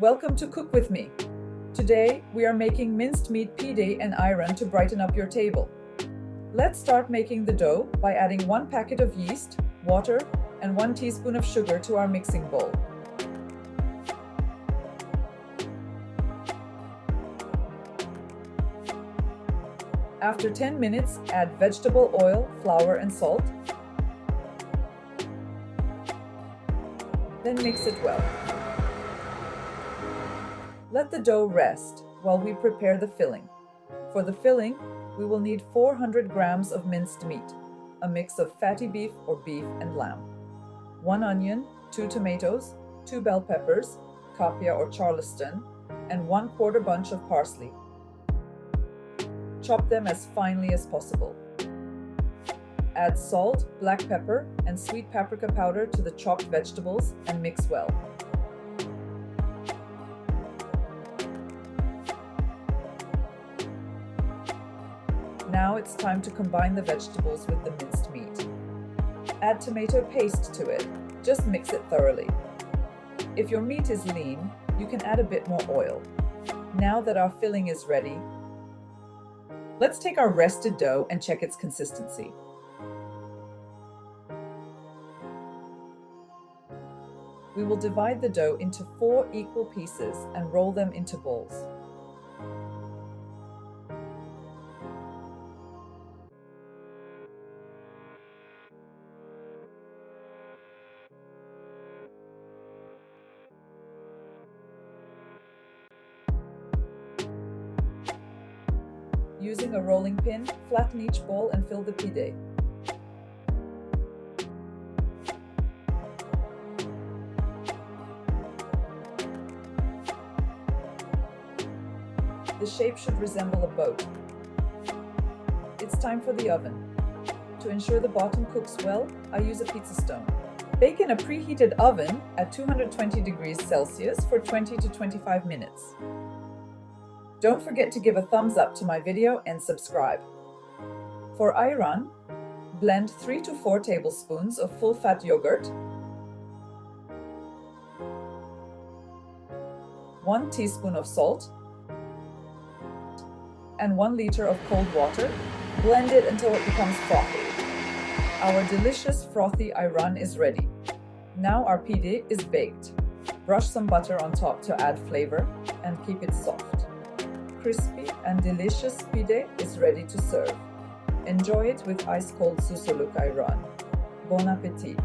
Welcome to Cook With Me. Today, we are making minced meat pide ayran to brighten up your table. Let's start making the dough by adding 1 packet of yeast, water, and 1 teaspoon of sugar to our mixing bowl. After 10 minutes, add vegetable oil, flour, and salt. Then mix it well. Let the dough rest while we prepare the filling. For the filling, we will need 400 grams of minced meat, a mix of fatty beef or beef and lamb, 1 onion, 2 tomatoes, 2 bell peppers, kapia or charleston, and 1/4 bunch of parsley. Chop them as finely as possible. Add salt, black pepper, and sweet paprika powder to the chopped vegetables and mix well. Now it's time to combine the vegetables with the minced meat. Add tomato paste to it. Just mix it thoroughly. If your meat is lean, you can add a bit more oil. Now that our filling is ready, let's take our rested dough and check its consistency. We will divide the dough into 4 equal pieces and roll them into balls. Using a rolling pin, flatten each ball and fill the pide. The shape should resemble a boat. It's time for the oven. To ensure the bottom cooks well, I use a pizza stone. Bake in a preheated oven at 220 degrees Celsius for 20 to 25 minutes. Don't forget to give a thumbs up to my video and subscribe. For ayran, blend 3 to 4 tablespoons of full-fat yogurt, 1 teaspoon of salt, and 1 liter of cold water. Blend it until it becomes frothy. Our delicious frothy ayran is ready. Now our pide is baked. Brush some butter on top to add flavor and keep it soft. Crispy and delicious pide is ready to serve. Enjoy it with ice-cold susuluk ayran. Bon appétit!